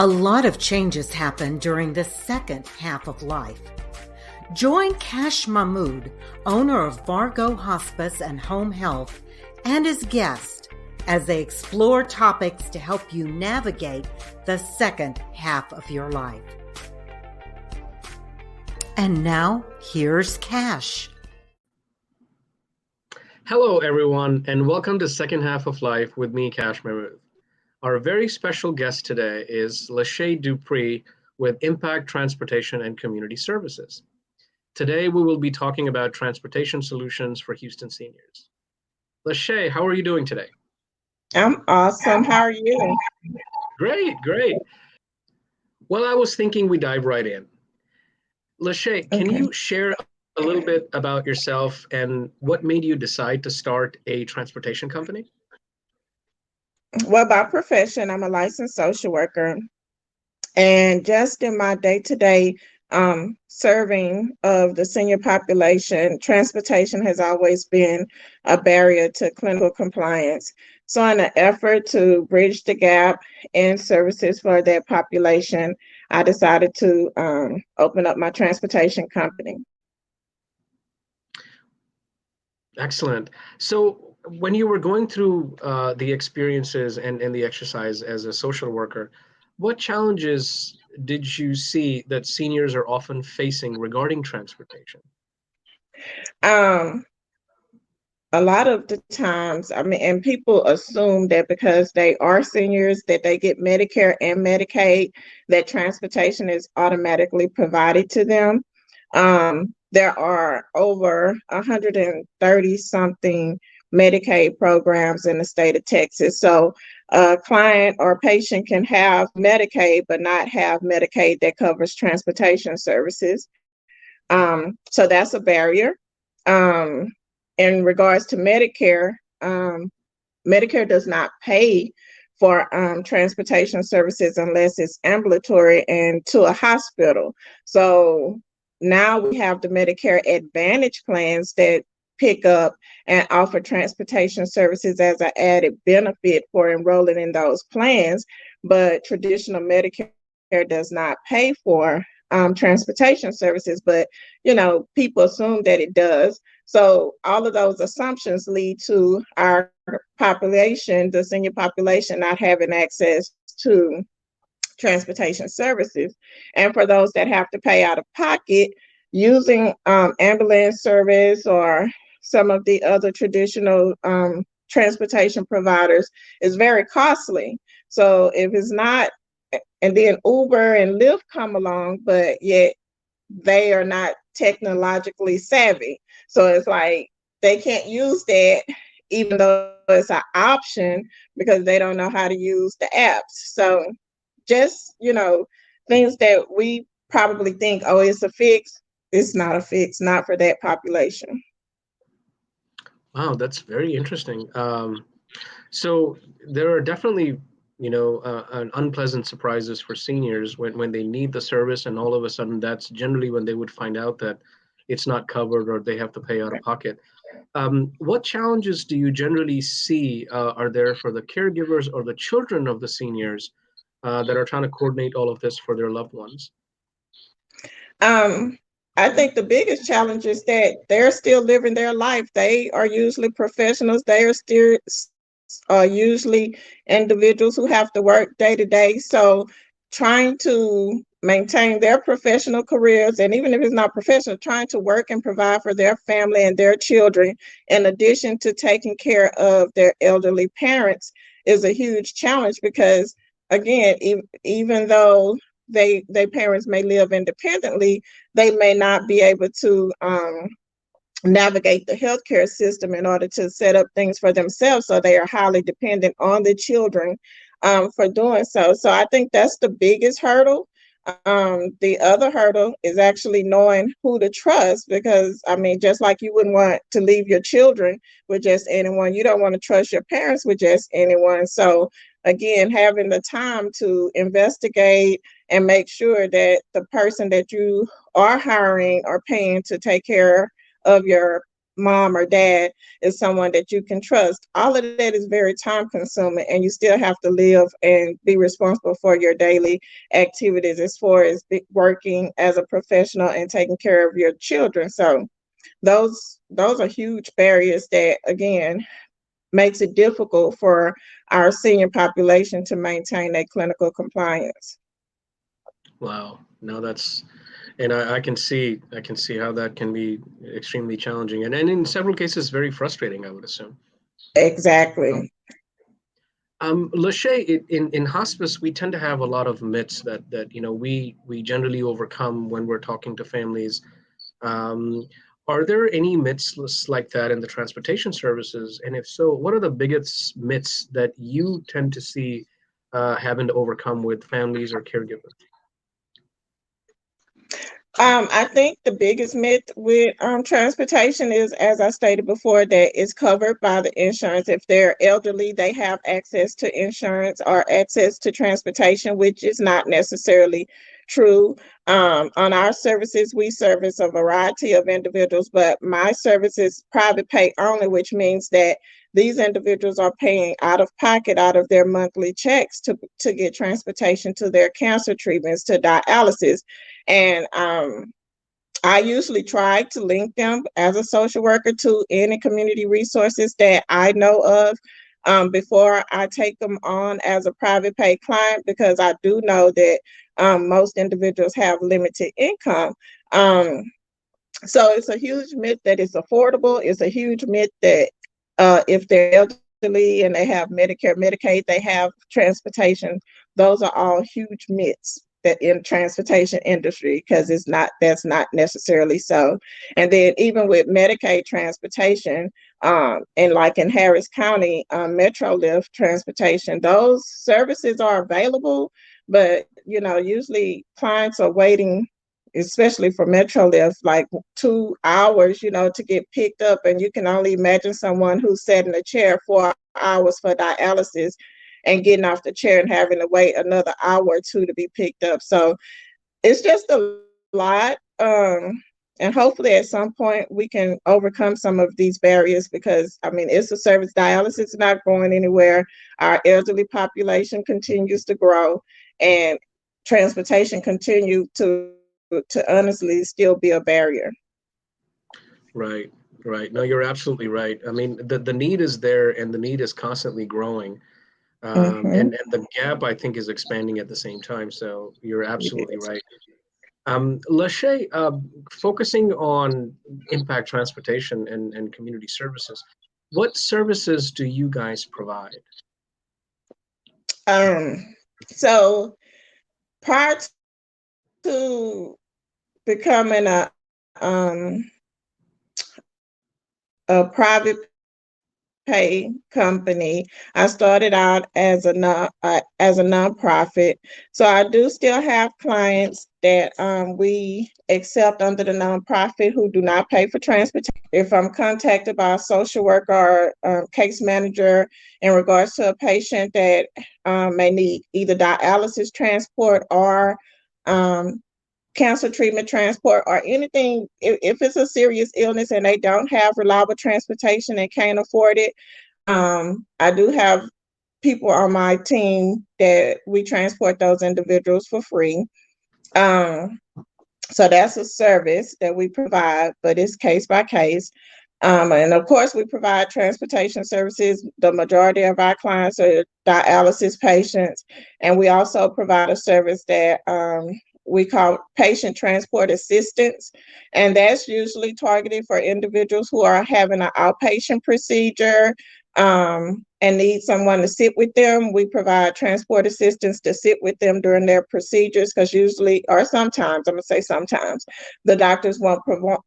A lot of changes happen during the second half of life. Join Kash Mahmood, owner of Vargo Hospice and Home Health, and his guest as they explore topics to help you navigate the second half of your life. And now, here's Kash. Hello, everyone, and welcome to Second Half of Life with me, Kash Mahmood. Our very special guest today is LaShay Dupree with Impaq Transportation and Community Services. Today, we will be talking about transportation solutions for Houston seniors. LaShay, how are you doing today? I'm awesome. How are you? Great. Well, I was thinking we dive right in. LaShay, can you share a little bit about yourself and what made you decide to start a transportation company? Well, by profession, I'm a licensed social worker. And just in my day-to-day serving of the senior population, transportation has always been a barrier to clinical compliance. So in an effort to bridge the gap in services for that population, I decided to open up my transportation company. Excellent. So when you were going through the experiences and the exercise as a social worker, what challenges did you see that seniors are often facing regarding transportation? A lot of the times, and people assume that because they are seniors, that they get Medicare and Medicaid, that transportation is automatically provided to them. There are over 130 something Medicaid programs in the state of Texas. So a client or patient can have Medicaid, but not have Medicaid that covers transportation services. So that's a barrier. In regards to Medicare, Medicare does not pay for transportation services unless it's ambulatory and to a hospital. So now we have the Medicare Advantage plans that pick up and offer transportation services as an added benefit for enrolling in those plans, but traditional Medicare does not pay for transportation services, but people assume that it does. So all of those assumptions lead to our population, the senior population, not having access to transportation services. And for those that have to pay out of pocket, using ambulance service or some of the other traditional transportation providers is very costly. So if it's not, and then Uber and Lyft come along, but yet they are not technologically savvy. So it's like they can't use that, even though it's an option, because they don't know how to use the apps. So just, things that we probably think, oh, it's a fix. It's not a fix, not for that population. Wow, that's very interesting. So there are definitely, unpleasant surprises for seniors when they need the service, and all of a sudden, that's generally when they would find out that it's not covered or they have to pay out of pocket. What challenges do you generally see are there for the caregivers or the children of the seniors that are trying to coordinate all of this for their loved ones? I think the biggest challenge is that they're still living their life. They are usually professionals. They are still usually individuals who have to work day to day. So trying to maintain their professional careers, and even if it's not professional, trying to work and provide for their family and their children, in addition to taking care of their elderly parents, is a huge challenge because, again, even though they parents may live independently, they may not be able to navigate the healthcare system in order to set up things for themselves. So they are highly dependent on the children for doing so. So I think that's the biggest hurdle. The other hurdle is actually knowing who to trust, because just like you wouldn't want to leave your children with just anyone, you don't want to trust your parents with just anyone. So again, having the time to investigate and make sure that the person that you are hiring or paying to take care of your mom or dad is someone that you can trust. All of that is very time consuming, and you still have to live and be responsible for your daily activities as far as working as a professional and taking care of your children. So those are huge barriers that, again, makes it difficult for our senior population to maintain their clinical compliance. Wow. No, that's, and I can see how that can be extremely challenging, and in several cases very frustrating, I would assume. Um, Exactly. LaShay, in hospice, we tend to have a lot of myths that we generally overcome when we're talking to families. Um, are there any myths like that in the transportation services? And if so, what are the biggest myths that you tend to see having to overcome with families or caregivers? I think the biggest myth with transportation is, as I stated before, that it's covered by the insurance. If they're elderly, they have access to insurance or access to transportation, which is not necessarily true. On our services, we service a variety of individuals, but my service is private pay only, which means that these individuals are paying out of pocket, out of their monthly checks to get transportation to their cancer treatments, to dialysis. And I usually try to link them as a social worker to any community resources that I know of, before I take them on as a private pay client, because I do know that most individuals have limited income. Um, so it's a huge myth that it's affordable. It's a huge myth that if they're elderly and they have Medicare, Medicaid, they have transportation. Those are all huge myths that in transportation industry, because that's not necessarily so. And then even with Medicaid transportation, and like in Harris County, Metrolift transportation, those services are available, but usually clients are waiting, especially for Metrolift, like 2 hours, to get picked up. And you can only imagine someone who's sat in a chair 4 hours for dialysis and getting off the chair and having to wait another hour or two to be picked up. So it's just a lot. And hopefully at some point we can overcome some of these barriers, because I mean, it's a service. Dialysis is not going anywhere. Our elderly population continues to grow, and transportation continue to honestly still be a barrier. Right, right. No, you're absolutely right. I mean, the need is there, and the need is constantly growing. Mm-hmm. And the gap, I think, is expanding at the same time. So you're absolutely Yes. right. LaShay, focusing on impact transportation and community services, what services do you guys provide? Um, so prior to becoming um a private pay company, I started out as a nonprofit. So I do still have clients that we accept under the nonprofit who do not pay for transportation. If I'm contacted by a social worker or case manager in regards to a patient that may need either dialysis transport or um, cancer treatment transport or anything, if it's a serious illness and they don't have reliable transportation and can't afford it, I do have people on my team that we transport those individuals for free. um, so that's a service that we provide, but it's case by case. And of course, we provide transportation services. The majority of our clients are dialysis patients. And we also provide a service that we call patient transport assistance. And that's usually targeted for individuals who are having an outpatient procedure, and need someone to sit with them. We provide transport assistance to sit with them during their procedures, because usually, or sometimes, I'm going to say sometimes, the doctors won't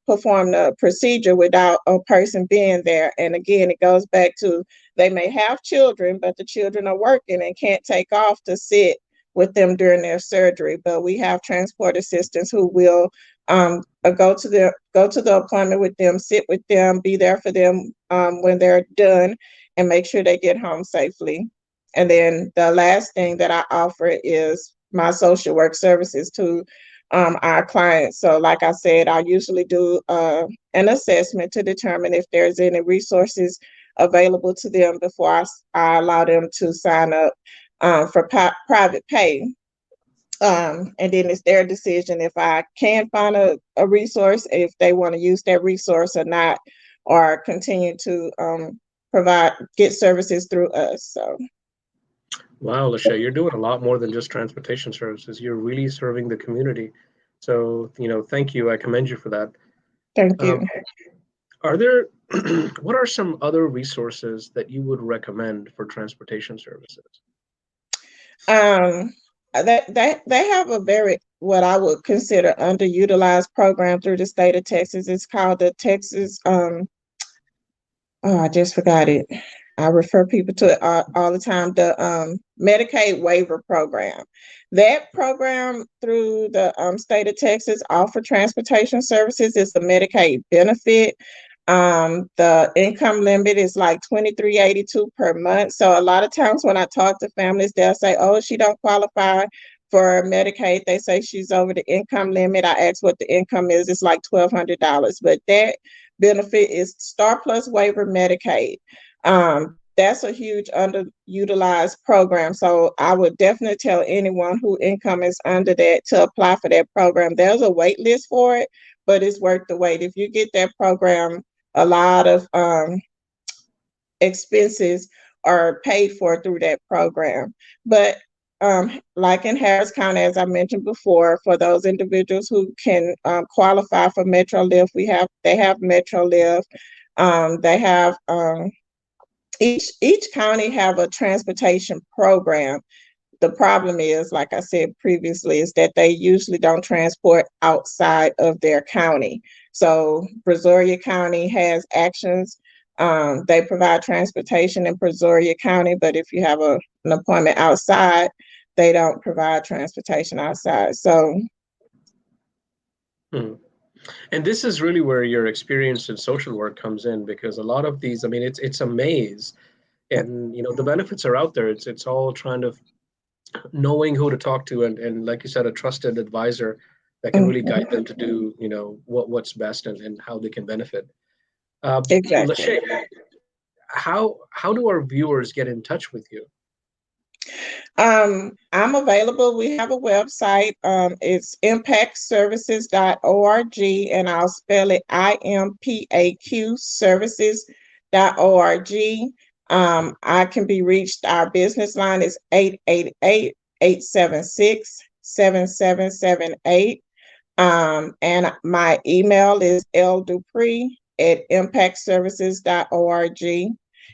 perform the procedure without a person being there. And again, it goes back to, they may have children, but the children are working and can't take off to sit with them during their surgery. But we have transport assistants who will go to the appointment with them, sit with them, be there for them when they're done, and make sure they get home safely. And then the last thing that I offer is my social work services to our clients. So like I said, I usually do an assessment to determine if there's any resources available to them before I allow them to sign up for private pay. And then it's their decision if I can find a resource, if they want to use that resource or not, or continue to get services through us. So. Wow, LaShay, you're doing a lot more than just transportation services. You're really serving the community. So, thank you. I commend you for that. Thank you. Are there, what are some other resources that you would recommend for transportation services? They have a very, what I would consider, underutilized program through the state of Texas. It's called the Texas, I just forgot it. I refer people to it all the time. The Medicaid waiver program. That program through the state of Texas offer transportation services. It's a Medicaid benefit. The income limit is like $23.82 per month. So a lot of times when I talk to families, they'll say, "Oh, she don't qualify for Medicaid." They say she's over the income limit. I ask what the income is. It's like $1,200, but that benefit is Star Plus Waiver Medicaid. That's a huge underutilized program. So I would definitely tell anyone who income is under that to apply for that program. There's a wait list for it, but it's worth the wait. If you get that program, a lot of expenses are paid for through that program. But like in Harris County, as I mentioned before, for those individuals who can qualify for MetroLift, they have MetroLift. They have each county have a transportation program. The problem is, like I said previously, is that they usually don't transport outside of their county. So Brazoria County has actions. They provide transportation in Brazoria County, but if you have an appointment outside, they don't provide transportation outside. So. And this is really where your experience in social work comes in, because a lot of these, I mean, it's a maze, and the benefits are out there. It's all trying to knowing who to talk to, and like you said, a trusted advisor that can really guide them to do what's best and how they can benefit. Exactly. LaShay, how do our viewers get in touch with you? I'm available. We have a website. It's impaqservices.org, and I'll spell it IMPAQ services.org. I can be reached. Our business line is 888-876-7778. And my email is ldupree@impaqservices.org.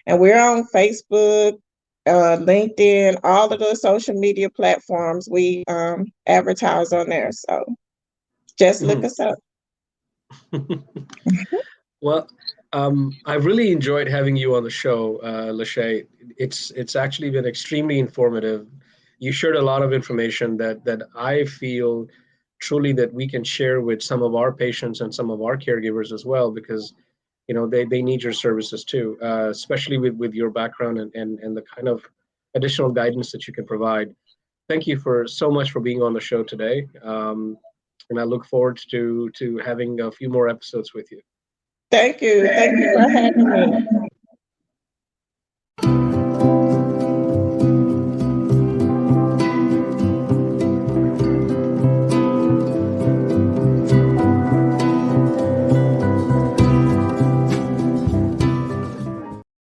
And we're on Facebook, LinkedIn, all of the social media platforms. We advertise on there. So just look us up. Well, I've really enjoyed having you on the show, LaShay. It's actually been extremely informative. You shared a lot of information that I feel truly that we can share with some of our patients and some of our caregivers as well, because they need your services too, especially with your background and the kind of additional guidance that you can provide. Thank you so much for being on the show today, and I look forward to having a few more episodes with you. Thank you for having me.